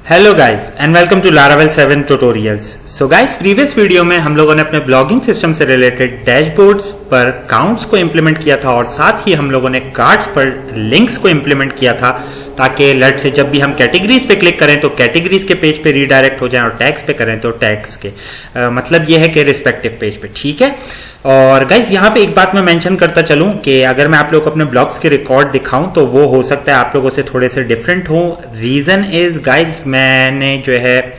Hello guys and welcome to Laravel 7 tutorials. So guys, previous video में हम लोगों ने अपने ब्लॉगिंग सिस्टम से रिलेटेड डैशबोर्ड्स पर काउंट्स को इंप्लीमेंट किया था और साथ ही हम लोगों ने कार्ड्स पर लिंक्स को इंप्लीमेंट किया था ताकि लेट से जब भी हम कैटेगरीज पे क्लिक करें तो कैटेगरीज के पेज पे रीडायरेक्ट हो जाए और टैग्स पे करें तो टैग्स के मतलब ये है कि रिस्पेक्टिव पेज पे। ठीक है। और गाइज यहाँ पे एक बात मैं मेंशन करता चलूं कि अगर मैं आप लोग को अपने ब्लॉग्स के रिकॉर्ड दिखाऊं तो वो हो सकता है आप लोगों से थोड़े से डिफरेंट हो। रीजन इज गाइज, मैंने जो है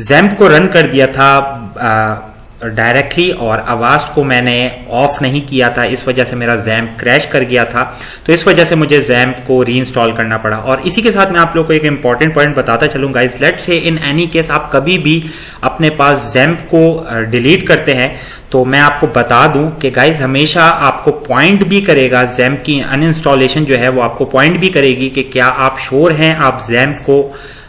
ज़ैम्प को रन कर दिया था डायरेक्टली और अवास्ट को मैंने ऑफ नहीं किया था, इस वजह से मेरा ज़ैम्प क्रैश कर गया था। तो इस वजह से मुझे ज़ैम्प को रीइंस्टॉल करना पड़ा। और इसी के साथ मैं आप लोग को एक इंपॉर्टेंट पॉइंट बताता चलूं guys, let's say in any case आप कभी भी अपने पास ज़ैम्प को डिलीट करते हैं तो मैं आपको बता दूं कि गाइज हमेशा आपको पॉइंट भी करेगा, ज़ैम्प की अनइंस्टॉलेशन जो है वो आपको पॉइंट भी करेगी कि क्या आप श्योर हैं आप ज़ैम्प को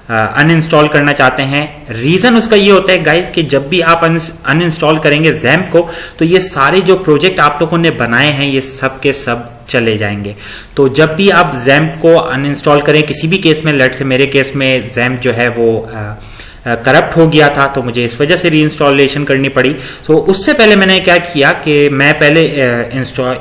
अनइंस्टॉल करना चाहते हैं। रीजन उसका ये होता है गाइज कि जब भी आप अनइंस्टॉल करेंगे ज़ैम्प को तो ये सारे जो प्रोजेक्ट आप लोगों ने बनाए हैं ये सब के सब चले जाएंगे। तो जब भी आप ज़ैम्प को अनइंस्टॉल करें, किसी भी केस में, लेट से मेरे केस में ज़ैम्प जो है वो करप्ट हो गया था तो मुझे इस वजह से रीइंस्टॉलेशन करनी पड़ी। तो उससे पहले मैंने क्या किया कि मैं पहले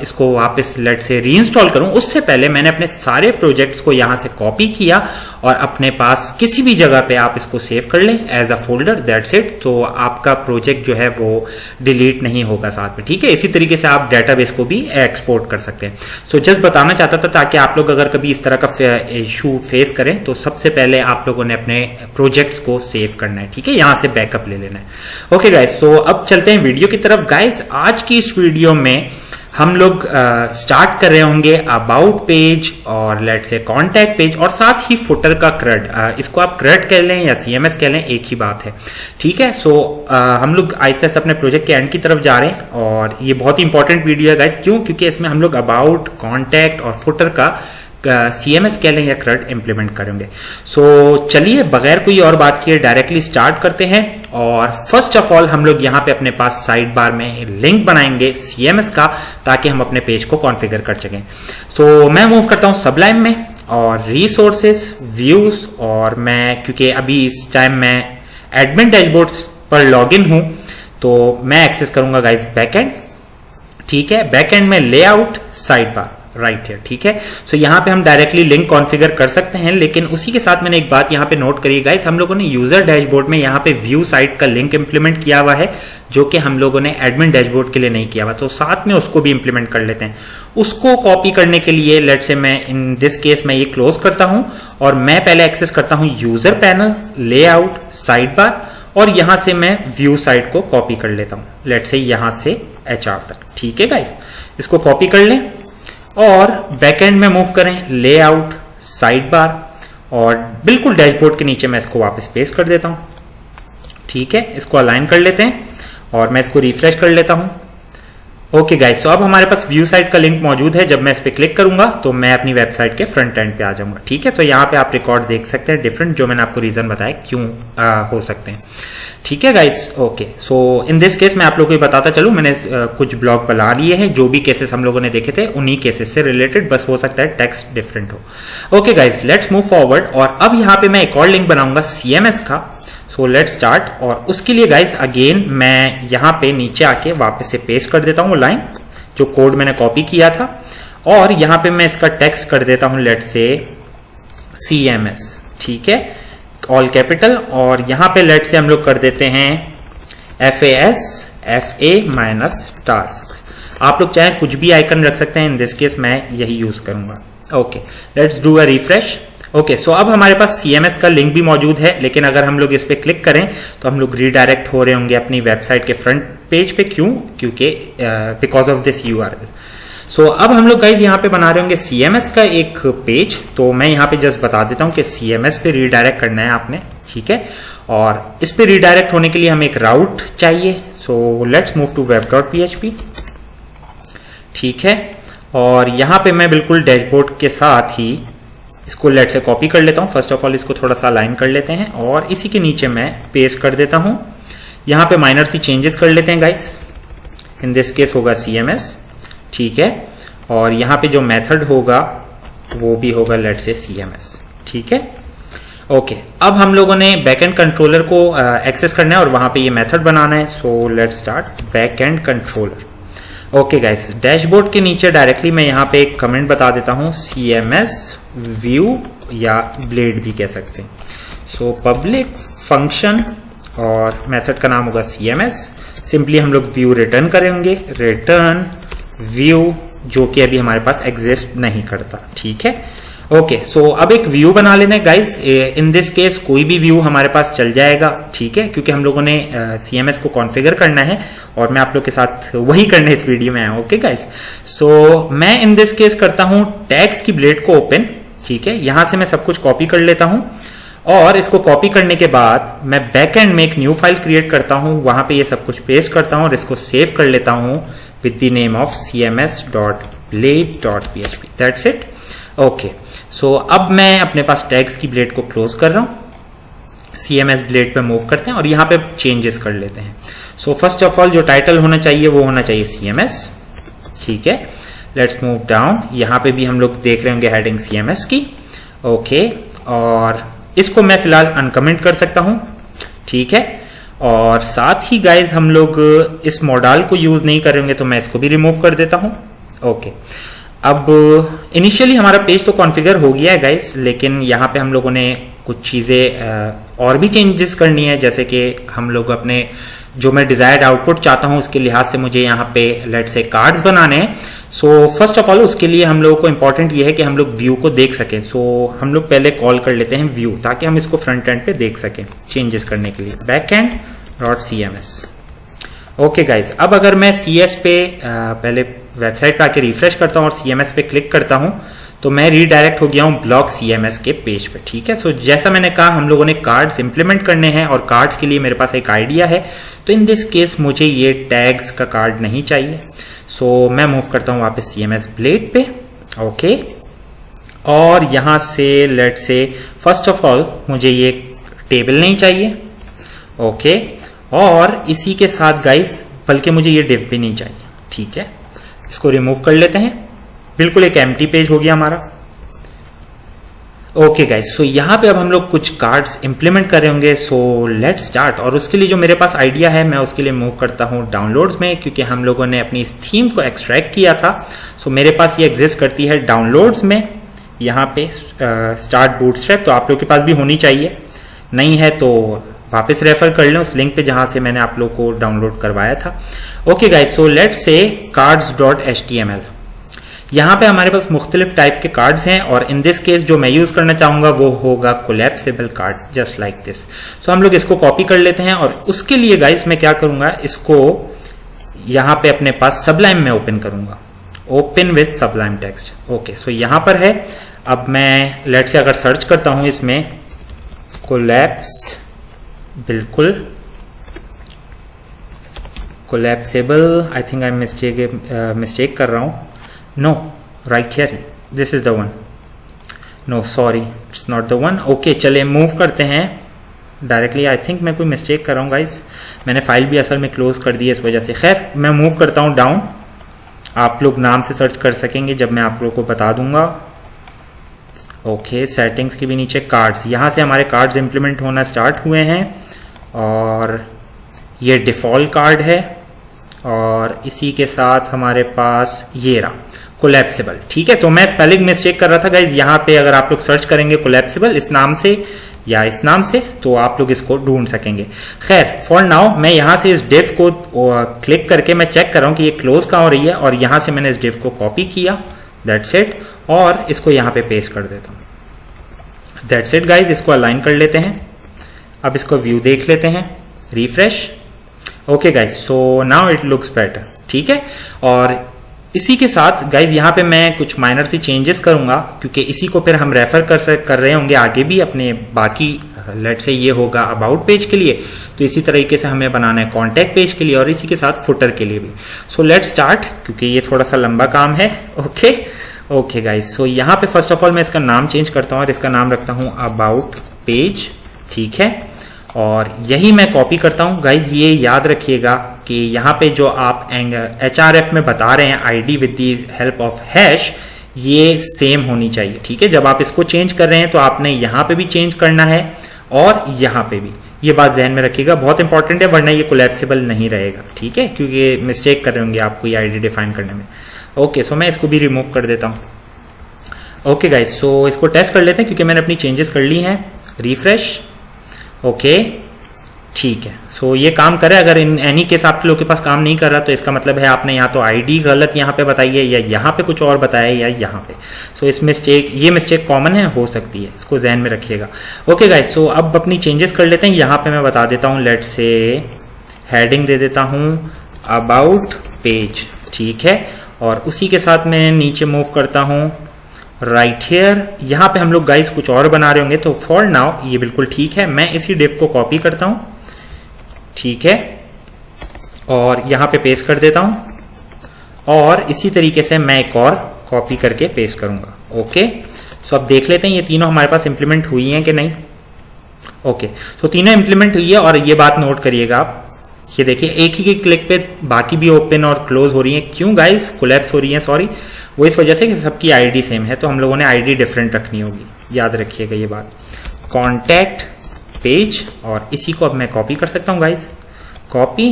इसको वापस लेट से रीइंस्टॉल करूं, उससे पहले मैंने अपने सारे प्रोजेक्ट्स को यहां से कॉपी किया और अपने पास किसी भी जगह पे आप इसको सेव कर लें as a folder, that's it. तो आपका प्रोजेक्ट जो है वो डिलीट नहीं होगा साथ में। ठीक है। इसी तरीके से आप डेटाबेस को भी एक्सपोर्ट कर सकते हैं। सो जस्ट बताना चाहता था ताकि आप लोग अगर कभी इस तरह का इशू फेस करें तो सबसे पहले आप लोगों ने अपने प्रोजेक्ट्स को सेव करना है। ठीक है। यहां से बैकअप ले लेना है। ओके गाइस, तो अब चलते हैं वीडियो की तरफ। गाइस, आज की इस वीडियो में हम लोग स्टार्ट कर रहे होंगे अबाउट पेज और लेट से कॉन्टैक्ट पेज और साथ ही फुटर का क्रड। इसको आप क्रड कह लें या सीएमएस कह लें, एक ही बात है। ठीक है। सो हम लोग आहिस्ता आहिस्ता अपने प्रोजेक्ट के एंड की तरफ जा रहे हैं और ये बहुत ही इंपॉर्टेंट वीडियो है गाइस। क्यों? क्योंकि इसमें हम लोग अबाउट, कॉन्टैक्ट और फुटर का सीएमएस कह लें या क्रड इंप्लीमेंट करेंगे। सो चलिए बगैर कोई और बात किए डायरेक्टली स्टार्ट करते हैं। और फर्स्ट ऑफ ऑल हम लोग यहाँ पे अपने पास साइड बार में लिंक बनाएंगे सीएमएस का ताकि हम अपने पेज को कॉन्फ़िगर कर सकें। सो मैं मूव करता हूँ सबलाइम में और रिसोर्सेस, व्यूज, और मैं क्योंकि अभी इस टाइम मैं एडमिन डैशबोर्ड्स पर लॉग इन हूं तो मैं एक्सेस करूंगा गाइस बैकएंड। ठीक है। बैकएंड में लेआउट, साइड बार, राइट है। ठीक है। सो यहाँ पे हम डायरेक्टली लिंक कॉन्फ़िगर कर सकते हैं, लेकिन उसी के साथ मैंने एक बात यहाँ पे नोट करी गाइस, हम लोगों ने यूजर डैशबोर्ड में यहाँ पे व्यू साइट का लिंक इंप्लीमेंट किया हुआ है जो कि हम लोगों ने एडमिन डैशबोर्ड के लिए नहीं किया हुआ। तो साथ में उसको भी इंप्लीमेंट कर लेते हैं। उसको कॉपी करने के लिए लेट से मैं इन दिस केस में ये क्लोज करता हूं और मैं पहले एक्सेस करता हूं user panel, layout, side bar और यहां से मैं व्यू साइट को कॉपी कर लेता हूं, लेट से यहां से एचआर तक। ठीक है गाइस, इसको कॉपी कर लें और बैकएंड में मूव करें, लेआउट, साइड बार और बिल्कुल डैशबोर्ड के नीचे मैं इसको वापस पेस्ट कर देता हूं। ठीक है। इसको अलाइन कर लेते हैं और मैं इसको रिफ्रेश कर लेता हूं। ओके गाइस, तो अब हमारे पास व्यू साइट का लिंक मौजूद है। जब मैं इस पे क्लिक करूंगा तो मैं अपनी वेबसाइट के फ्रंट एंड पे आ जाऊंगा। ठीक है। तो यहाँ पे आप रिकॉर्ड देख सकते हैं डिफरेंट, जो मैंने आपको रीजन बताया क्यों हो सकते हैं। ठीक है guys. Okay, so in this case मैं आप लोगों को बताता चलूं, मैंने कुछ ब्लॉग बना लिए हैं, जो भी केसेस हम लोगों ने देखे थे उन्हीं केसेस से रिलेटेड, बस हो सकता है टेक्स्ट डिफरेंट हो। Okay guys, let's move forward और अब यहाँ पे मैं एक और लिंक बनाऊंगा सीएमएस का। So let's start. और उसके लिए गाइस अगेन मैं यहाँ पे नीचे आके वापस से पेस्ट कर देता हूँ लाइन जो कोड मैंने कॉपी किया था और यहाँ पे मैं इसका टेक्स्ट कर देता हूँ लेट से CMS। ठीक है, ऑल कैपिटल। और यहाँ पे लेट से हम लोग कर देते हैं FA माइनस टास्क। आप लोग चाहे कुछ भी आइकन रख सकते हैं, इन दिस केस मैं यही यूज करूंगा। Okay, let's do a refresh. Okay, so अब हमारे पास CMS का लिंक भी मौजूद है, लेकिन अगर हम लोग इस पे क्लिक करें तो हम लोग रीडायरेक्ट हो रहे होंगे अपनी वेबसाइट के फ्रंट पेज पे। क्यों? क्योंकि बिकॉज ऑफ दिस URL। सो अब हम लोग गाइस यहाँ पे बना रहे होंगे CMS का एक पेज। तो मैं यहाँ पे जस्ट बता देता हूँ कि CMS पे रीडायरेक्ट करना है आपने। ठीक है। और इस पे रीडायरेक्ट होने के लिए हमें एक राउट चाहिए। So let's move to web.php। ठीक है। और यहाँ पे मैं बिल्कुल डैशबोर्ड के साथ ही इसको लेट से कॉपी कर लेता हूँ। फर्स्ट ऑफ ऑल इसको थोड़ा सा अलाइन कर लेते हैं और इसी के नीचे मैं पेस्ट कर देता हूँ। यहाँ पे माइनर सी चेंजेस कर लेते हैं गाइस। इन दिस केस होगा CMS। ठीक है। और यहाँ पे जो मेथड होगा वो भी होगा लेट से CMS। ठीक है। ओके, अब हम लोगों ने बैकएंड कंट्रोलर को एक्सेस करना है और वहां पे ये मेथड बनाना है। So let's start backend controller. Okay guys, dashboard के नीचे डायरेक्टली मैं यहाँ पे एक कमेंट बता देता हूँ, CMS व्यू या ब्लेड भी कह सकते हैं। सो पब्लिक फंक्शन और मेथड का नाम होगा CMS। सिंपली हम लोग व्यू रिटर्न करेंगे, रिटर्न व्यू, जो कि अभी हमारे पास एग्जिस्ट नहीं करता। ठीक है, ओके। सो अब एक व्यू बना लेना है गाइस। इन दिस केस कोई भी व्यू हमारे पास चल जाएगा, ठीक है, क्योंकि हम लोगों ने CMS को कॉन्फ़िगर करना है और मैं आप लोग के साथ वही करने इस वीडियो में आया हूं। ओके गाइस, सो मैं इन दिस केस करता हूं टैग्स की ब्लेड को ओपन। ठीक है, यहां से मैं सब कुछ कॉपी कर लेता हूं और इसको कॉपी करने के बाद मैं बैकएंड में एक न्यू फाइल क्रिएट करता हूं, वहां पे ये सब कुछ पेस्ट करता हूं और इसको सेव कर लेता हूं with the name of cms.blade.php। That's it. Okay, so अब मैं अपने पास टैग्स की ब्लेड को क्लोज कर रहा हूं, CMS ब्लेड पे मूव करते हैं और यहां पे चेंजेस कर लेते हैं। सो फर्स्ट ऑफ ऑल जो टाइटल होना चाहिए वो होना चाहिए CMS। ठीक है, लेट्स मूव डाउन। यहां पे भी हम लोग देख रहे होंगे हेडिंग CMS की। ओके, और इसको मैं फिलहाल अनकमेंट कर सकता हूं। ठीक है, और साथ ही गाइज हम लोग इस मॉडल को यूज नहीं करेंगे तो मैं इसको भी रिमूव कर देता हूं। ओके, अब इनिशियली हमारा पेज तो कॉन्फ़िगर हो गया है गाइस, लेकिन यहाँ पे हम लोगों ने कुछ चीजें और भी चेंजेस करनी है, जैसे कि हम लोग अपने जो मैं डिजायर्ड आउटपुट चाहता हूं उसके लिहाज से मुझे यहाँ पे लेट से कार्ड्स बनाने हैं। सो फर्स्ट ऑफ ऑल उसके लिए हम लोगों को इंपॉर्टेंट ये है कि हम लोग व्यू को देख सकें। सो हम लोग पहले कॉल कर लेते हैं व्यू, ताकि हम इसको फ्रंट एंड पे देख सकें चेंजेस करने के लिए। backend.cms। ओके गाइज, अब अगर मैं CS पे पहले वेबसाइट पे आके रिफ्रेश करता हूं और CMS पे क्लिक करता हूं तो मैं रीडायरेक्ट हो गया हूं ब्लॉक CMS के पेज पे। ठीक है, सो जैसा मैंने कहा हम लोगों ने कार्ड्स इंप्लीमेंट करने हैं और कार्ड्स के लिए मेरे पास एक आइडिया है। तो इन दिस केस मुझे ये टैग्स का कार्ड नहीं चाहिए। सो मैं मूव करता हूं वापस CMS ब्लेड पे। ओके, और यहां से लेट से फर्स्ट ऑफ ऑल मुझे ये टेबल नहीं चाहिए। ओके, और इसी के साथ गाइस बल्कि मुझे ये डिव भी नहीं चाहिए। ठीक है, इसको रिमूव कर लेते हैं। बिल्कुल एक एम्प्टी पेज हो गया हमारा। ओके गाइस, सो यहां पे अब हम लोग कुछ कार्ड्स इंप्लीमेंट कर रहे होंगे। So let's start. और उसके लिए जो मेरे पास आइडिया है मैं उसके लिए मूव करता हूं डाउनलोड्स में, क्योंकि हम लोगों ने अपनी इस थीम को एक्सट्रैक्ट किया था। सो मेरे पास ये एग्जिस्ट करती है डाउनलोड्स में, यहाँ पे स्टार्ट बूटस्ट्रैप। तो आप लोग के पास भी होनी चाहिए, नहीं है तो वापस रेफर कर लें उस लिंक पे जहां से मैंने आप लोग को डाउनलोड करवाया था। Okay guys, so let's say cards.html। यहां पे हमारे पास मुख्तलिफ टाइप के कार्ड्स हैं और इन दिस केस जो मैं यूज करना चाहूंगा वो होगा collapsible card, just like this. So हम लोग इसको कॉपी कर लेते हैं और उसके लिए गाइस मैं क्या करूंगा, इसको यहां पे अपने पास सबलाइम में ओपन करूंगा, open with Sublime Text. Okay, so यहां पर है। अब मैं लेट से अगर सर्च करता हूं इसमें कोलैप्स, बिल्कुल collapsible, I think I mistake कर रहा हूं। No, right here, this is the one. No sorry, it's not the one. Okay, चलिए मूव करते हैं डायरेक्टली। आई थिंक मैं कोई मिस्टेक कर रहा हूं गाइस, मैंने फाइल भी असल में क्लोज कर दी है इस वजह से। खैर, मैं मूव करता हूं डाउन। आप लोग नाम से सर्च कर सकेंगे जब मैं आप लोगों को बता दूंगा। ओके, सेटिंग्स के भी नीचे कार्ड्स, यहां से हमारे कार्ड्स इंप्लीमेंट होना स्टार्ट हुए हैं और ये डिफॉल्ट कार्ड है और इसी के साथ हमारे पास ये रहा कोलैप्सिबल। ठीक है, तो मैं स्पेलिंग मिस्टेक कर रहा था गाइज। यहाँ पे अगर आप लोग सर्च करेंगे कोलैप्सिबल इस नाम से या इस नाम से तो आप लोग इसको ढूंढ सकेंगे। खैर, फॉर नाउ मैं यहां से इस डिव को क्लिक करके मैं चेक कर रहा हूं कि ये क्लोज कहां हो रही है और यहां से मैंने इस डिव को कॉपी किया, दैट्स इट, और इसको यहां पे पेस्ट कर देता हूं। दैट्स इट गाइज, इसको अलाइन कर लेते हैं। अब इसको व्यू देख लेते हैं, refresh. Okay guys, so now it looks better. ठीक है, और इसी के साथ गाइज यहाँ पे मैं कुछ माइनर सी चेंजेस करूंगा, क्योंकि इसी को फिर हम रेफर कर रहे होंगे आगे भी अपने बाकी, लेट से ये होगा अबाउट पेज के लिए, तो इसी तरीके से हमें बनाना है कॉन्टैक्ट पेज के लिए और इसी के साथ फुटर के लिए भी। सो लेट्स स्टार्ट, क्योंकि ये थोड़ा सा लंबा काम है। ओके गाइज, सो यहाँ पे फर्स्ट ऑफ ऑल मैं इसका नाम चेंज करता हूँ और इसका नाम रखता हूँ अबाउट पेज। ठीक है, और यही मैं कॉपी करता हूं गाइज। ये याद रखिएगा कि यहाँ पे जो आप HRF में बता रहे हैं ID with the help of hash, ये सेम होनी चाहिए। ठीक है, जब आप इसको चेंज कर रहे हैं तो आपने यहाँ पे भी चेंज करना है और यहाँ पे भी। ये बात ध्यान में रखिएगा, बहुत इंपॉर्टेंट है, वरना ये कोलैप्सिबल नहीं रहेगा। ठीक है, क्योंकि मिस्टेक कर रहे होंगे आपको ये आईडी डिफाइन करने में। ओके, सो मैं इसको भी रिमूव कर देता हूँ। ओके गाइस, सो इसको टेस्ट कर लेते हैं क्योंकि मैंने अपनी चेंजेस कर ली हैं। रिफ्रेश। ओके, ठीक है, सो ये काम करे। अगर इन एनी केस आपके लोग के पास काम नहीं कर रहा तो इसका मतलब है आपने या तो आईडी गलत यहाँ पे बताई है, या यहाँ पे कुछ और बताया है, या यहाँ पे। सो इस मिस्टेक, ये मिस्टेक कॉमन है, हो सकती है, इसको ध्यान में रखिएगा। ओके गाइस, सो अब अपनी चेंजेस कर लेते हैं। यहाँ पे मैं बता देता हूँ, लेट से हेडिंग दे देता हूँ अबाउट पेज। ठीक है, और उसी के साथ मैं नीचे मूव करता हूँ राइट हियर। यहाँ पे हम लोग गाइस कुछ और बना रहे होंगे, तो फॉर नाउ ये बिल्कुल ठीक है। मैं इसी डिव को कॉपी करता हूँ। ठीक है, और यहाँ पे पेस्ट कर देता हूं, और इसी तरीके से मैं एक और कॉपी करके पेस्ट करूंगा। ओके, सो अब देख लेते हैं ये तीनों हमारे पास इंप्लीमेंट हुई हैं कि नहीं। ओके, सो तीनों इंप्लीमेंट हुई है, और ये बात नोट करिएगा आप, ये देखिए एक ही क्लिक पे बाकी भी ओपन और क्लोज हो रही है। क्यों गाइस? कोलैप्स हो रही है, सॉरी, वो इस वजह से कि सबकी आईडी सेम है, तो हम लोगों ने आईडी डिफरेंट रखनी होगी, याद रखिएगा ये बात। कॉन्टैक्ट पेज, और इसी को अब मैं कॉपी कर सकता हूं guys, copy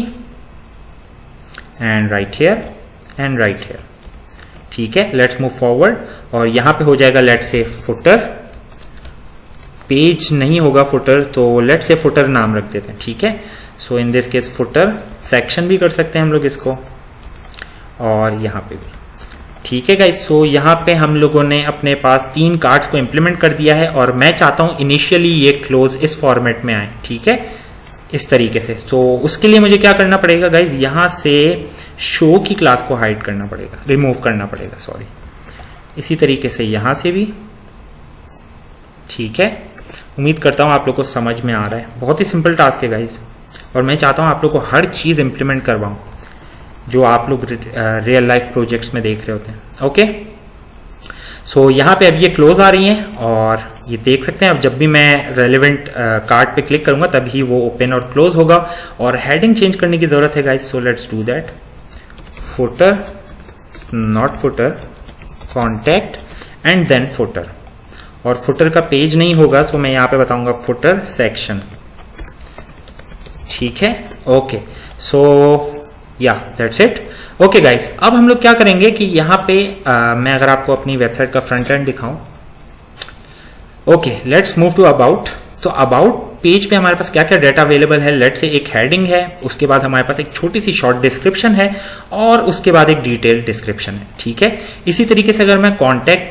and right here and right here. ठीक है, लेट्स मूव फॉरवर्ड, और यहां पे हो जाएगा लेट्स से फुटर। पेज नहीं होगा फुटर, तो लेट्स से फुटर नाम रख देते हैं। ठीक है, so in this case footer section भी कर सकते हैं हम लोग इसको, और यहां पे भी। ठीक है गाइस, सो यहाँ पे हम लोगों ने अपने पास 3 कार्ड्स को इंप्लीमेंट कर दिया है, और मैं चाहता हूं इनिशियली ये क्लोज इस फॉर्मेट में आए। ठीक है, इस तरीके से। सो उसके लिए मुझे क्या करना पड़ेगा गाइस, यहां से शो की क्लास को हाइड करना पड़ेगा, रिमूव करना पड़ेगा, सॉरी। इसी तरीके से यहां से भी। ठीक है, उम्मीद करता हूं आप लोग को समझ में आ रहा है। बहुत ही सिंपल टास्क है गाइस, और मैं चाहता हूं आप लोग को हर चीज इंप्लीमेंट करवाऊं जो आप लोग रियल लाइफ प्रोजेक्ट्स में देख रहे होते हैं। ओके, सो यहाँ पे अब ये क्लोज आ रही हैं, और ये देख सकते हैं अब जब भी मैं रेलेवेंट कार्ड पे क्लिक करूंगा तभी वो ओपन और क्लोज होगा। और हेडिंग चेंज करने की जरूरत है guys, so let's do that. Footer, not footer, contact and then footer. और फुटर का पेज नहीं होगा, तो मैं यहाँ पे बताऊंगा फुटर सेक्शन। ठीक है, ओके, सो या दैट्स इट। ओके गाइस, अब हम लोग क्या करेंगे कि यहाँ पे मैं अगर आपको अपनी वेबसाइट का फ्रंट एंड दिखाऊं। Okay, let's move to about. तो अबाउट पेज पे हमारे पास क्या क्या डाटा अवेलेबल है। लेट्स से एक हेडिंग है, उसके बाद हमारे पास एक छोटी सी शॉर्ट डिस्क्रिप्शन है, और उसके बाद एक डिटेल डिस्क्रिप्शन है। ठीक है, इसी तरीके से अगर मैं कॉन्टैक्ट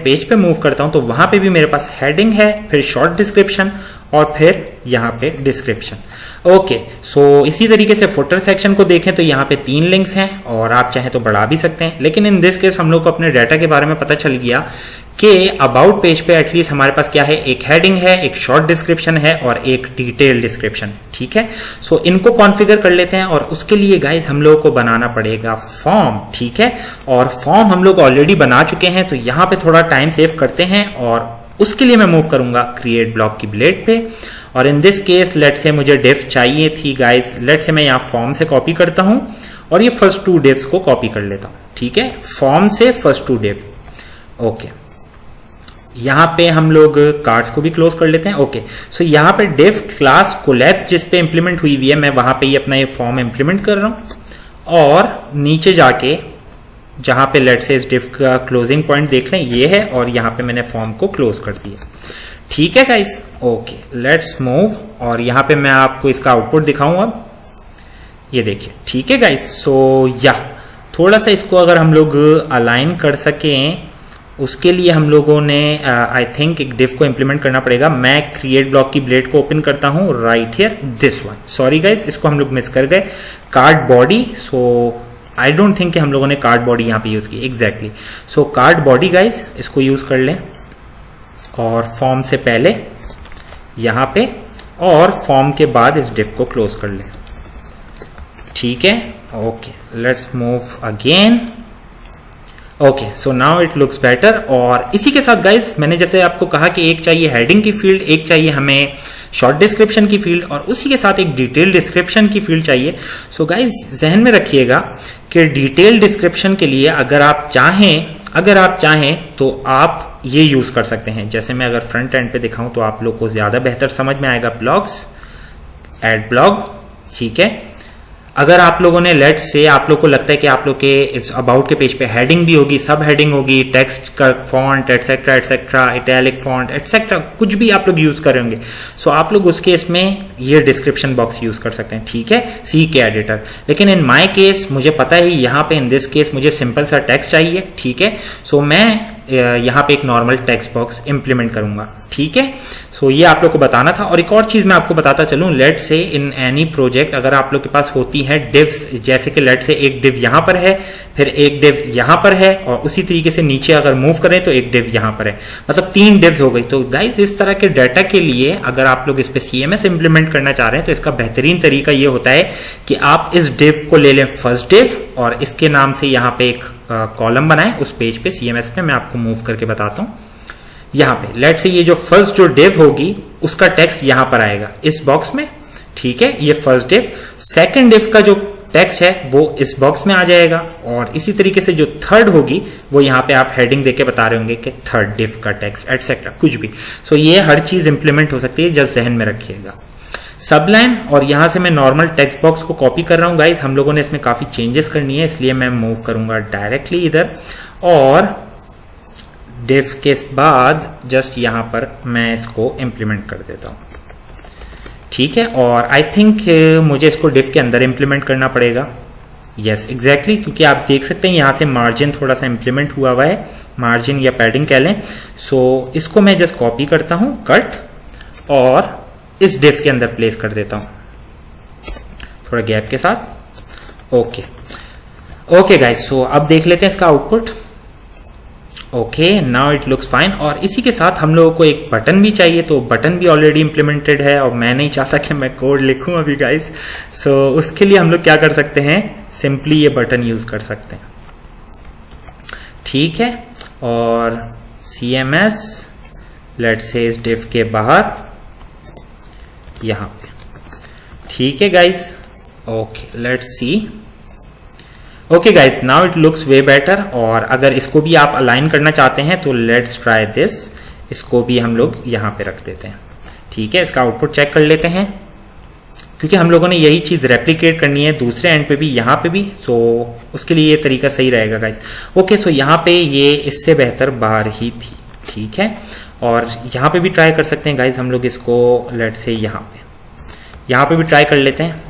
पेज पे मूव करता हूं तो वहां पे भी मेरे पास हेडिंग है, फिर शॉर्ट डिस्क्रिप्शन, और फिर यहाँ पे डिस्क्रिप्शन। ओके, सो इसी तरीके से फुटर सेक्शन को देखें तो यहाँ पे 3 लिंक्स हैं, और आप चाहें तो बढ़ा भी सकते हैं, लेकिन इन दिस केस हम लोग को अपने डाटा के बारे में पता चल गया कि अबाउट पेज पे एटलीस्ट हमारे पास क्या है, एक हेडिंग है, एक शॉर्ट डिस्क्रिप्शन है, और एक डिटेल डिस्क्रिप्शन। ठीक है, सो इनको कॉन्फ़िगर कर लेते हैं, और उसके लिए गाइस हम लोगों को बनाना पड़ेगा फॉर्म। ठीक है, और फॉर्म हम लोग ऑलरेडी बना चुके हैं, तो यहाँ पे थोड़ा टाइम सेव करते हैं, और उसके लिए मैं मूव करूंगा क्रिएट ब्लॉक की ब्लेड पे। और इन दिस केस लेट से मुझे डिव चाहिए थी गाइस, लेट से मैं यहाँ फॉर्म से कॉपी करता हूं, और ये फर्स्ट 2 डिव्स को कॉपी कर लेता हूं। ठीक है, फॉर्म से फर्स्ट 2 डिव। ओके, यहाँ पे हम लोग कार्ड्स को भी क्लोज कर लेते हैं। ओके, सो यहाँ पे डिव क्लास कोलैप्स जिस पे इंप्लीमेंट हुई हुई है, मैं वहां पे ही अपना ये फॉर्म इंप्लीमेंट कर रहा हूं, और नीचे जाके जहां पे लेट से इस डिव का क्लोजिंग पॉइंट देख लें, ये है, और यहाँ पे मैंने फॉर्म को क्लोज कर दिया। ठीक है गाइस, ओके, लेट्स मूव, और यहाँ पे मैं आपको इसका आउटपुट दिखाऊं अब, ये देखिए। ठीक है गाइस, सो या थोड़ा सा इसको अगर हम लोग अलाइन कर सकें, उसके लिए हम लोगों ने आई थिंक एक डिव को इंप्लीमेंट करना पड़ेगा। मैं क्रिएट ब्लॉक की ब्लेड को ओपन करता हूं right here, this one. Sorry guys, इसको हम लोग मिस कर गए, card body. So I don't think कि हम लोगों ने कार्ड बॉडी यहाँ पे यूज की एग्जैक्टली। सो कार्ड बॉडी गाइस, इसको यूज कर लें, और फॉर्म से पहले यहां पे, और फॉर्म के बाद इस डिव को क्लोज कर लें। ठीक है, okay, let's move again. Okay, so now it looks better. और इसी के साथ गाइस, मैंने जैसे आपको कहा कि एक चाहिए हेडिंग की फील्ड, एक चाहिए हमें शॉर्ट डिस्क्रिप्शन की फील्ड, और उसी के साथ एक डिटेल डिस्क्रिप्शन की फील्ड चाहिए। सो गाइस, जहन में रखिएगा कि डिटेल डिस्क्रिप्शन के लिए अगर आप चाहें अगर आप चाहें तो आप ये यूज कर सकते हैं। जैसे मैं अगर फ्रंट एंड पे दिखाऊं तो आप लोग को ज्यादा बेहतर समझ में आएगा। ब्लॉग्स, एड ब्लॉग, ठीक है। अगर आप लोगों ने लेट से आप लोग को लगता है कि आप लोग के इस अबाउट के पेज पे हेडिंग भी होगी, सब हेडिंग होगी, टेक्स्ट का font etcetera etcetera, italic font etcetera, कुछ भी आप लोग यूज करेंगे, सो आप लोग उस केस में ये डिस्क्रिप्शन बॉक्स यूज कर सकते हैं, ठीक है, सी के एडिटर। लेकिन इन माय केस मुझे पता है यहाँ पे इन दिस केस मुझे सिंपल सा टेक्स्ट चाहिए, ठीक है। सो मैं यहाँ पे एक नॉर्मल टेक्स्ट बॉक्स इंप्लीमेंट करूंगा, ठीक है। सो ये आप लोग को बताना था। और एक और चीज मैं आपको बताता चलूं, लेट से इन एनी प्रोजेक्ट अगर आप लोग के पास होती है डिव्स, जैसे कि लेट से एक डिव यहां पर है, फिर एक डिव यहां पर है, और उसी तरीके से नीचे अगर मूव करें तो एक डिव यहां पर है, मतलब 3 डिव्स हो गई। तो गाइस इस तरह के डाटा के लिए अगर आप लोग इस पे सीएमएस इंप्लीमेंट करना चाह रहे हैं तो इसका बेहतरीन तरीका ये होता है कि आप इस डिव को ले लें, फर्स्ट डिव, और इसके नाम से यहाँ पे एक कॉलम बनाएं उस पेज पे सीएमएस पे। मैं आपको मूव करके बताता हूं। यहां पे लेट से ये जो फर्स्ट जो डिव होगी उसका टेक्स्ट यहां पर आएगा इस बॉक्स में, ठीक है, ये फर्स्ट डिव। सेकंड डिव का जो टेक्स्ट है वो इस बॉक्स में आ जाएगा, और इसी तरीके से जो थर्ड होगी वो यहां पे आप हेडिंग देके बता रहे होंगे कि थर्ड डिव का टेक्स्ट एटसेट्रा, कुछ भी। सो ये हर चीज इंप्लीमेंट हो सकती है, जस्ट जहन में रखिएगा। सबलाइन, और यहां से मैं नॉर्मल टेक्स्ट बॉक्स को कॉपी कर रहा हूं गाइस। हम लोगों ने इसमें काफी चेंजेस करनी है, इसलिए मैं मूव करूंगा डायरेक्टली इधर, और डिव के बाद जस्ट यहां पर मैं इसको इंप्लीमेंट कर देता हूं, ठीक है। और आई थिंक मुझे इसको डिव के अंदर इंप्लीमेंट करना पड़ेगा, यस एग्जैक्टली, क्योंकि आप देख सकते हैं यहां से मार्जिन थोड़ा सा इंप्लीमेंट हुआ है, मार्जिन या पैडिंग कह लें। सो इसको मैं जस्ट कॉपी करता हूं, कट, और इस डिव के अंदर प्लेस कर देता हूं थोड़ा गैप के साथ। ओके ओके गाइस, सो अब देख लेते हैं इसका output. Okay, now it looks fine. और इसी के साथ हम लोगों को एक बटन भी चाहिए, तो बटन भी ऑलरेडी इंप्लीमेंटेड है, और मैं नहीं चाहता कि मैं कोड लिखूं अभी गाइस। सो उसके लिए हम लोग क्या कर सकते हैं, सिंपली ये बटन यूज कर सकते हैं, ठीक है। और CMS लेट्स से इस डिव के बाहर यहां पे, ठीक है guys. Okay let's see. Okay guys, now it looks way better. और अगर इसको भी आप अलाइन करना चाहते हैं तो लेट्स ट्राई दिस, इसको भी हम लोग यहां पे रख देते हैं, ठीक है। इसका आउटपुट चेक कर लेते हैं, क्योंकि हम लोगों ने यही चीज रेप्लिकेट करनी है दूसरे एंड पे भी, यहां पे भी। सो उसके लिए ये तरीका सही रहेगा गाइस। ओके, सो यहां पे ये इससे बेहतर बाहर ही थी, ठीक है। और यहां पे भी ट्राई कर सकते हैं गाइस हम लोग इसको, लेट्स से यहां पे भी ट्राई कर लेते हैं।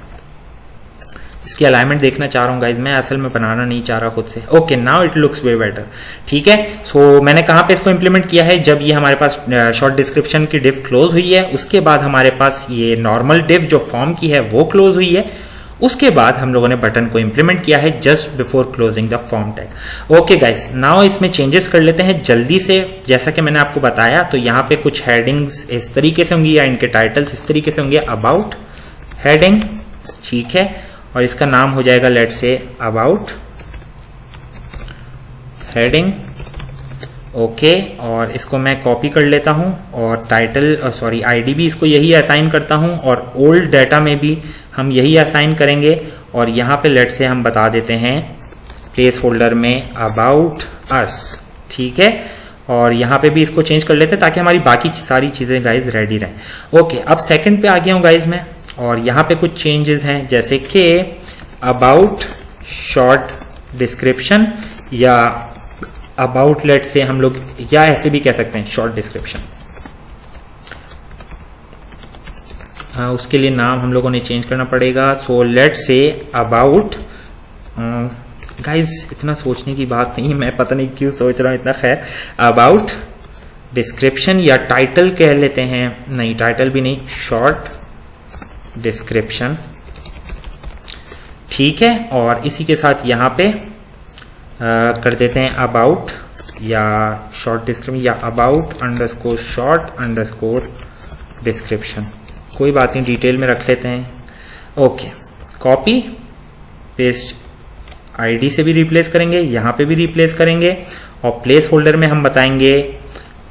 इसकी अलाइनमेंट देखना चाह रहा हूं गाइज, मैं असल में बनाना नहीं चाह रहा खुद से। Okay, now it looks way better, ठीक है। सो मैंने कहां पे इसको इंप्लीमेंट किया है, जब ये हमारे पास शॉर्ट डिस्क्रिप्शन की डिव क्लोज हुई है, उसके बाद हमारे पास ये नॉर्मल डिव जो फॉर्म की है वो क्लोज हुई है, उसके बाद हम लोगों ने बटन को इंप्लीमेंट किया है just before closing the form tag. Okay guys, now इसमें चेंजेस कर लेते हैं जल्दी से। जैसा कि मैंने आपको बताया, तो यहाँ पे कुछ हेडिंग्स इस तरीके से होंगी, या इनके टाइटल्स इस तरीके से होंगे, अबाउट हेडिंग, ठीक है। और इसका नाम हो जाएगा let's say about heading, okay. और इसको मैं कॉपी कर लेता हूं, और टाइटल सॉरी आईडी भी इसको यही असाइन करता हूं, और ओल्ड डाटा में भी हम यही असाइन करेंगे। और यहां पे लेट्स से हम बता देते हैं प्लेस होल्डर में अबाउट अस, ठीक है। और यहां पे भी इसको चेंज कर लेते हैं ताकि हमारी बाकी सारी चीजें गाइज रेडी रहें। ओके, अब सेकंड पे आ गया हूं गाइज मैं, और यहां पे कुछ चेंजेस हैं, जैसे कि अबाउट शॉर्ट डिस्क्रिप्शन, या अबाउट लेट से हम लोग, या ऐसे भी कह सकते हैं शॉर्ट डिस्क्रिप्शन। उसके लिए नाम हम लोगों ने चेंज करना पड़ेगा। So let say about, guys इतना सोचने की बात नहीं है, मैं पता नहीं क्यों सोच रहा हूं इतना, खैर अबाउट डिस्क्रिप्शन, या टाइटल कह लेते हैं, नहीं टाइटल भी नहीं, शॉर्ट डिस्क्रिप्शन, ठीक है। और इसी के साथ यहां पे कर देते हैं अबाउट या शॉर्ट डिस्क्रिप्शन, या about underscore short underscore description, कोई बात नहीं, डिटेल में रख लेते हैं। ओके, कॉपी पेस्ट आईडी से भी रिप्लेस करेंगे, यहां पे भी रिप्लेस करेंगे, और प्लेस होल्डर में हम बताएंगे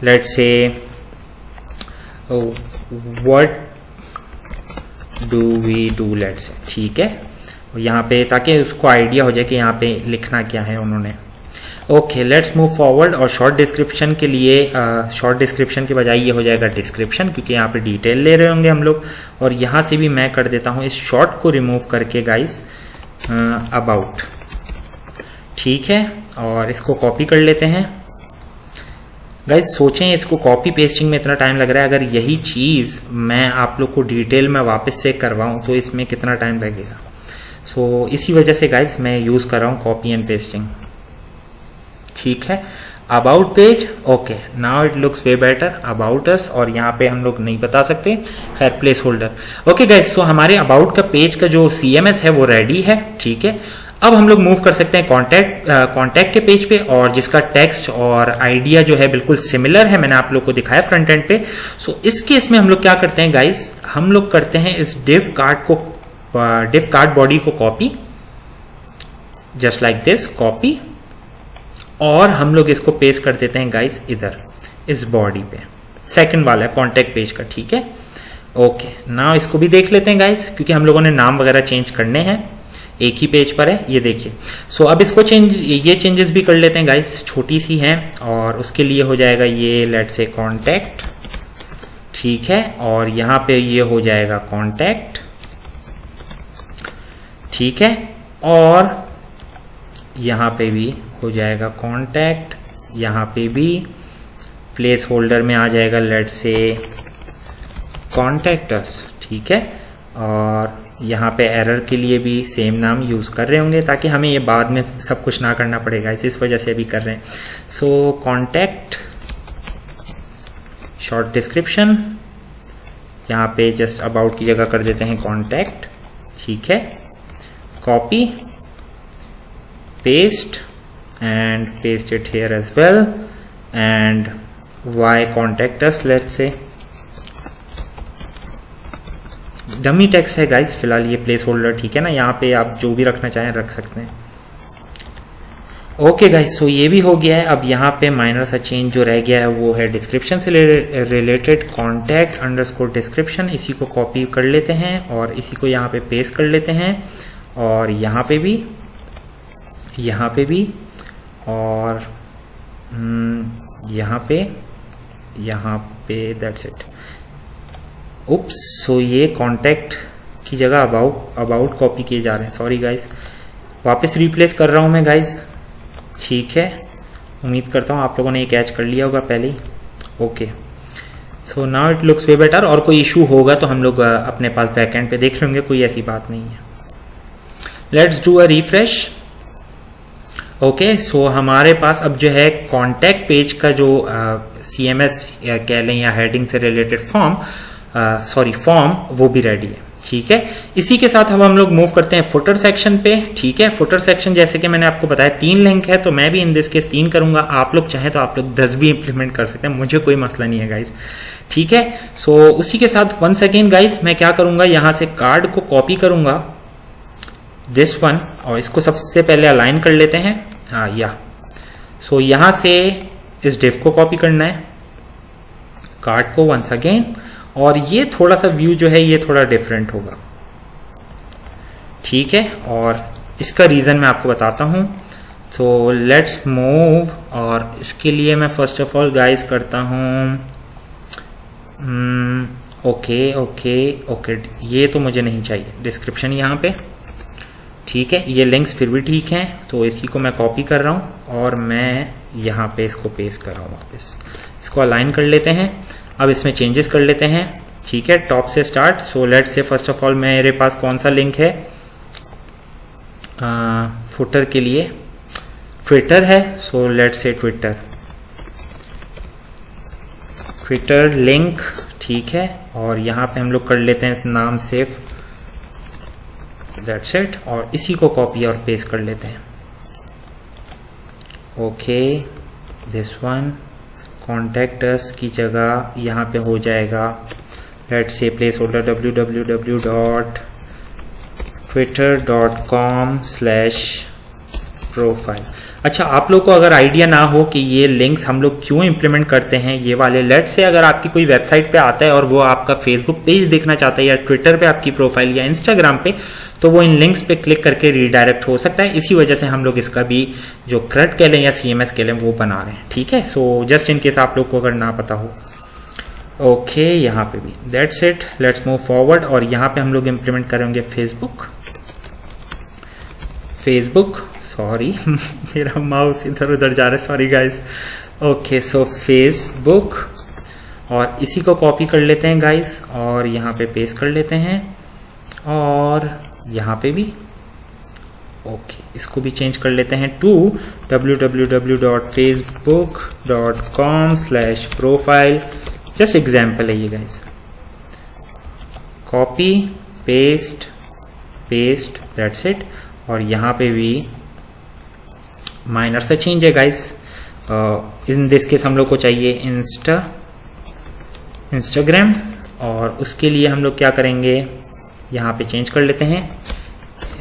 let's say what do we do let's say, ठीक है। यहाँ पे ताकि उसको आइडिया हो जाए कि यहाँ पे लिखना क्या है उन्होंने। Okay, let's move forward. और शॉर्ट डिस्क्रिप्शन के लिए शॉर्ट डिस्क्रिप्शन के बजाय ये हो जाएगा डिस्क्रिप्शन, क्योंकि यहाँ पे डिटेल ले रहे होंगे हम लोग। और यहाँ से भी मैं कर देता हूँ इस शॉर्ट को रिमूव करके गाइस अबाउट, ठीक है। और इसको कॉपी कर लेते हैं। गाइज सोचें, इसको कॉपी पेस्टिंग में इतना टाइम लग रहा है, अगर यही चीज़ मैं आप लोग को डिटेल में वापस से करवाऊँ तो इसमें कितना टाइम लगेगा। सो इसी वजह से गाइज मैं यूज़ कर रहा हूँ कॉपी एंड पेस्टिंग, ठीक है। About page, okay, now it looks way better. About us, और यहाँ पे हम लोग नहीं बता सकते, खैर प्लेस होल्डर। ओके गाइज, सो हमारे अबाउट का पेज का जो CMS है वो रेडी है, ठीक है। अब हम लोग मूव कर सकते हैं कॉन्टैक्ट के पेज पे, और जिसका टेक्स्ट और आइडिया जो है बिल्कुल सिमिलर है, मैंने आप लोग को दिखाया फ्रंट एंड पे। सो इस केस में हम लोग क्या करते हैं गाइस, हम लोग करते हैं इस div कार्ड बॉडी को copy, just like this, copy, और हम लोग इसको पेस्ट कर देते हैं गाइस इधर इस बॉडी पे, सेकंड वाला कॉन्टैक्ट पेज का, ठीक है। ओके, नाउ इसको भी देख लेते हैं गाइस, क्योंकि हम लोगों ने नाम वगैरह चेंज करने हैं, एक ही पेज पर है, ये देखिए। सो अब इसको ये चेंजेस भी कर लेते हैं गाइस, छोटी सी हैं, और उसके लिए हो जाएगा ये लेट्स से कॉन्टैक्ट, ठीक है। और यहाँ पे ये हो जाएगा कॉन्टैक्ट, ठीक है। और यहाँ पे भी हो जाएगा कॉन्टैक्ट, यहाँ पे भी प्लेस होल्डर में आ जाएगा लेट्स से कॉन्टैक्ट अस, ठीक है। और यहाँ पे एरर के लिए भी सेम नाम यूज कर रहे होंगे, ताकि हमें ये बाद में सब कुछ ना करना पड़ेगा, इस वजह से अभी कर रहे हैं। सो कॉन्टैक्ट, शॉर्ट डिस्क्रिप्शन, यहाँ पे जस्ट अबाउट की जगह कर देते हैं कॉन्टैक्ट, ठीक है। Copy, paste and paste it here as well, and why contact us, let's say dummy text है गाइस फिलहाल ये प्लेस होल्डर, ठीक है ना। यहाँ पे आप जो भी रखना चाहें रख सकते हैं। ओके गाइस, सो ये भी हो गया है। अब यहाँ पे माइनर सा चेंज जो रह गया है वो है डिस्क्रिप्शन से रिलेटेड, कॉन्टैक्ट अंडरस्कोर डिस्क्रिप्शन, इसी को कॉपी कर लेते हैं और इसी को यहाँ पे पेस्ट कर लेते हैं, और यहाँ पे भी, यहाँ पे भी, और यहाँ पे दैट्स इट। उप्स, सो ये कॉन्टैक्ट की जगह अबाउट कॉपी किए जा रहे हैं, सॉरी गाइस। वापस रिप्लेस कर रहा हूं मैं गाइस, ठीक है। उम्मीद करता हूं आप लोगों ने ये कैच कर लिया होगा पहले ही। Okay, so now it looks way better. और कोई इशू होगा तो हम लोग अपने पास बैकएंड पे देख लेंगे, कोई ऐसी बात नहीं है। Let's do a refresh. Okay, so हमारे पास अब जो है कॉन्टैक्ट पेज का जो CMS कह लें या हेडिंग से रिलेटेड फॉर्म वो भी रेडी है, ठीक है। इसी के साथ अब हम लोग मूव करते हैं फुटर सेक्शन पे, ठीक है। फुटर सेक्शन जैसे कि मैंने आपको बताया 3 लिंक है, तो मैं भी इन दिस केस 3 करूंगा। आप लोग चाहें तो आप लोग 10 भी इंप्लीमेंट कर सकते हैं, मुझे कोई मसला नहीं है गाइज, ठीक है। सो उसी के साथ वंस अगेन गाइज मैं क्या करूंगा, यहां से कार्ड को कॉपी करूंगा, दिस वन, और इसको सबसे पहले अलाइन कर लेते हैं, हाँ या। सो यहां से इस डिव को कॉपी करना है, कार्ड को वंस अगेन, और ये थोड़ा सा व्यू जो है ये थोड़ा डिफरेंट होगा, ठीक है। और इसका रीजन मैं आपको बताता हूं। सो लेट्स मूव, और इसके लिए मैं फर्स्ट ऑफ ऑल गाइस करता हूं ओके, ये तो मुझे नहीं चाहिए डिस्क्रिप्शन यहाँ पे, ठीक है। ये लिंक्स फिर भी ठीक हैं, तो इसी को मैं कॉपी कर रहा हूं और मैं यहाँ पे इसको पेस्ट कर रहा हूँ वापस। इसको अलाइन कर लेते हैं। अब इसमें चेंजेस कर लेते हैं, ठीक है, टॉप से start. So let's say first of all मेरे पास कौन सा लिंक है, फुटर के लिए ट्विटर है। So let's say Twitter link, ठीक है। और यहाँ पे हम लोग कर लेते हैं नाम सेव, दैट्स इट। और इसी को कॉपी और पेस्ट कर लेते हैं। Okay, this one, contact us की जगह यहाँ पे हो जाएगा let's say place holder www.twitter.com/profile। अच्छा, आप लोग को अगर आइडिया ना हो कि ये लिंक्स हम लोग क्यों इंप्लीमेंट करते हैं ये वाले, लेट्स से अगर आपकी कोई वेबसाइट पे आता है और वो आपका फेसबुक पेज देखना चाहता है या ट्विटर पे आपकी प्रोफाइल या इंस्टाग्राम पे, तो वो इन लिंक्स पे क्लिक करके रीडायरेक्ट हो सकता है। इसी वजह से हम लोग इसका भी जो CRUD कह लें या CMS कह लें वो बना रहे हैं, ठीक है। सो जस्ट इन केस आप लोग को अगर ना पता हो। ओके, यहाँ पे भी that's it, let's move forward. और यहाँ पे हम लोग इम्प्लीमेंट करेंगे फेसबुक, सॉरी मेरा माउस इधर उधर जा रहा है, सॉरी गाइस। ओके, सो फेसबुक, और इसी को कॉपी कर लेते हैं गाइस और यहाँ पे पेस्ट कर लेते हैं, और यहाँ पे भी ओके, इसको भी चेंज कर लेते हैं टू www.facebook.com/profile। जस्ट एग्जाम्पल है ये guys, copy paste that's it. और यहाँ पे भी माइनर सा चेंज है गाइस। इन दिस केस हम लोग को चाहिए इंस्टाग्राम, और उसके लिए हम लोग क्या करेंगे, यहाँ पे चेंज कर लेते हैं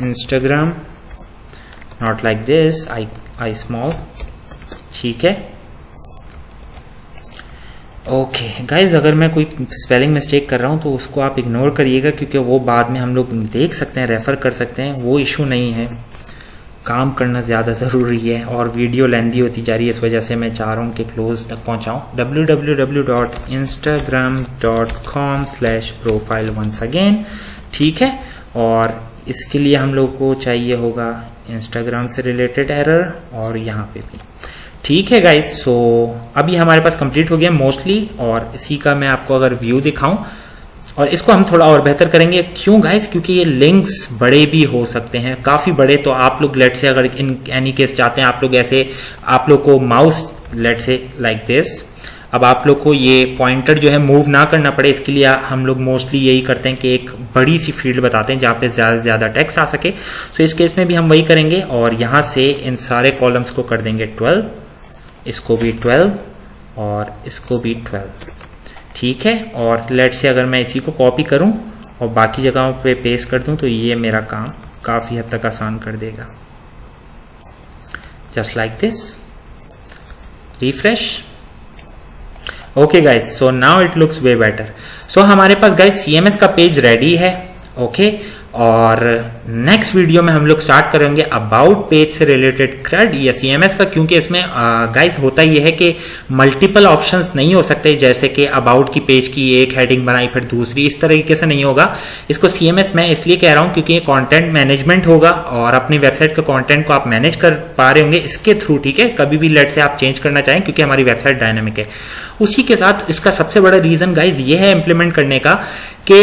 Instagram, not like this, I small, ठीक है। ओके गाइज, अगर मैं कोई स्पेलिंग मिस्टेक कर रहा हूँ तो उसको आप इग्नोर करिएगा, क्योंकि वो बाद में हम लोग देख सकते हैं, रेफर कर सकते हैं, वो इशू नहीं है। काम करना ज़्यादा ज़रूरी है और वीडियो लेंदी होती जा रही है, इस वजह से मैं चाह रहा हूँ कि क्लोज तक पहुँचाऊँ। www.instagram.com/profile वंस अगेन, ठीक है। और इसके लिए हम लोग को चाहिए होगा इंस्टाग्राम से रिलेटेड एरर, और यहाँ पे भी, ठीक है गाइस। सो अभी हमारे पास कंप्लीट हो गया मोस्टली, और इसी का मैं आपको अगर व्यू दिखाऊं, और इसको हम थोड़ा और बेहतर करेंगे। क्यों गाइस? क्योंकि ये लिंक्स बड़े भी हो सकते हैं, काफी बड़े। तो आप लोग लेट से अगर इन एनी केस चाहते हैं, आप लोग ऐसे, आप लोग को माउस लेट से लाइक दिस, अब आप लोग को ये पॉइंटर जो है मूव ना करना पड़े, इसके लिए हम लोग मोस्टली यही करते हैं कि एक बड़ी सी फील्ड बताते हैं जहां पे ज्यादा से ज्यादा टेक्स्ट आ सके। सो इस केस में भी हम वही करेंगे, और यहां से इन सारे कॉलम्स को कर देंगे 12, इसको भी 12 और इसको भी 12, ठीक है। और लेट से अगर मैं इसी को कॉपी करूं और बाकी जगहों पे पेस्ट कर दूं तो ये मेरा काम काफी हद तक आसान कर देगा। Just like this, refresh. Okay guys, so now it looks way better. So हमारे पास गाइस CMS का पेज रेडी है, ओके। और नेक्स्ट वीडियो में हम लोग स्टार्ट करेंगे अबाउट पेज से रिलेटेड CRUD या CMS का, क्योंकि इसमें गाइस होता ये है कि मल्टीपल ऑप्शंस नहीं हो सकते, जैसे कि अबाउट की पेज की एक हेडिंग बनाई फिर दूसरी, इस तरीके से नहीं होगा। इसको CMS मैं इसलिए कह रहा हूं क्योंकि ये कंटेंट मैनेजमेंट होगा, और अपनी वेबसाइट के कंटेंट को आप मैनेज कर पा रहे होंगे इसके थ्रू, ठीक है। कभी भी लेट से आप चेंज करना चाहें, क्योंकि हमारी वेबसाइट डायनामिक है। उसी के साथ इसका सबसे बड़ा रीजन गाइज ये है इम्प्लीमेंट करने का कि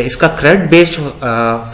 इसका CRUD बेस्ड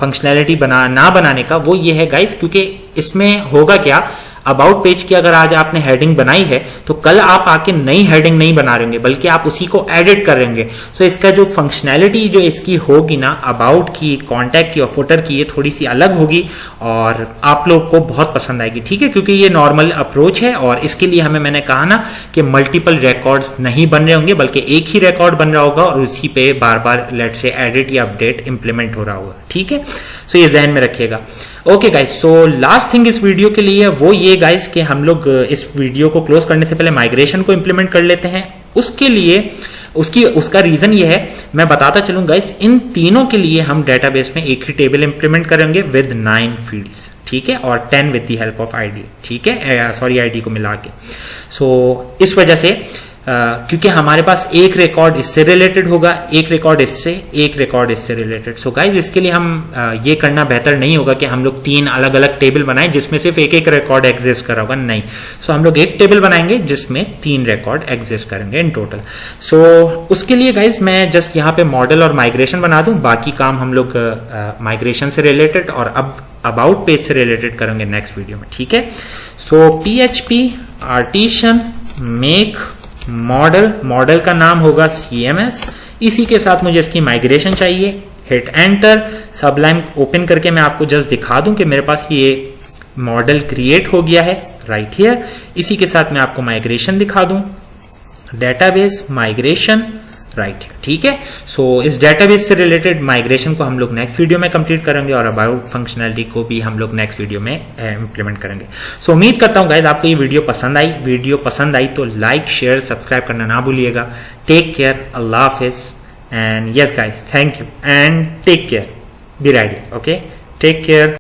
फंक्शनैलिटी ना बनाने का, वो ये है गाइज, क्योंकि इसमें होगा क्या, अबाउट पेज की अगर आज आपने हेडिंग बनाई है तो कल आप आके नई हेडिंग नहीं बना रहे होंगे, बल्कि आप उसी को एडिट कर रहेंगे। सो इसका जो फंक्शनैलिटी जो इसकी होगी ना, अबाउट की, कॉन्टैक्ट की और फुटर की, ये थोड़ी सी अलग होगी और आप लोग को बहुत पसंद आएगी, ठीक है। क्योंकि ये नॉर्मल अप्रोच है, और इसके लिए मैंने कहा ना कि मल्टीपल रिकॉर्ड्स नहीं बन रहे होंगे, बल्कि एक ही रिकॉर्ड बन रहा होगा और उसी पे बार बार लेट से एडिट या अपडेट इंप्लीमेंट हो रहा होगा, ठीक है। सो ये जहन में रखिएगा। Okay guys, so last thing इस वीडियो के लिए वो ये गाइस कि हम लोग इस वीडियो को क्लोज करने से पहले माइग्रेशन को इंप्लीमेंट कर लेते हैं। उसके लिए उसका रीजन ये है, मैं बताता चलूं गाइस, इन तीनों के लिए हम डेटाबेस में एक ही टेबल इंप्लीमेंट करेंगे विद 9 फील्ड्स, ठीक है, और 10 with the help of ID, ठीक है, सॉरी आईडी को मिला के। सो इस वजह से क्योंकि हमारे पास एक रिकॉर्ड इससे रिलेटेड होगा, एक रिकॉर्ड इससे, एक रिकॉर्ड इससे रिलेटेड। सो गाइस, इसके लिए हम ये करना बेहतर नहीं होगा कि हम लोग 3 अलग अलग टेबल बनाएं जिसमें सिर्फ एक एक रिकॉर्ड एग्जिस्ट कर रहा होगा, नहीं। सो हम लोग एक टेबल बनाएंगे जिसमें 3 रिकॉर्ड एग्जिस्ट करेंगे इन टोटल। सो उसके लिए गाइस मैं जस्ट यहाँ पे मॉडल और माइग्रेशन बना दूं, बाकी काम हम लोग माइग्रेशन से रिलेटेड और अब अबाउट पेज से रिलेटेड करेंगे नेक्स्ट वीडियो में, ठीक है। सो PHP आर्टिशन मेक मॉडल का नाम होगा CMS। इसी के साथ मुझे इसकी माइग्रेशन चाहिए। हिट एंटर, सबलाइम ओपन करके मैं आपको जस्ट दिखा दूं कि मेरे पास ये मॉडल क्रिएट हो गया है राइट हियर। इसी के साथ मैं आपको माइग्रेशन दिखा दूं, डेटाबेस माइग्रेशन राइट, ठीक है। सो इस डेटाबेस से रिलेटेड माइग्रेशन को हम लोग नेक्स्ट वीडियो में कंप्लीट करेंगे और अबाउट फंक्शनैलिटी को भी हम लोग नेक्स्ट वीडियो में इंप्लीमेंट करेंगे। सो उम्मीद करता हूं गाइस आपको ये वीडियो पसंद आई तो लाइक शेयर सब्सक्राइब करना ना भूलिएगा। टेक केयर, अल्लाह हाफिज, and yes guys, thank you and take care. be ready. Okay, take care.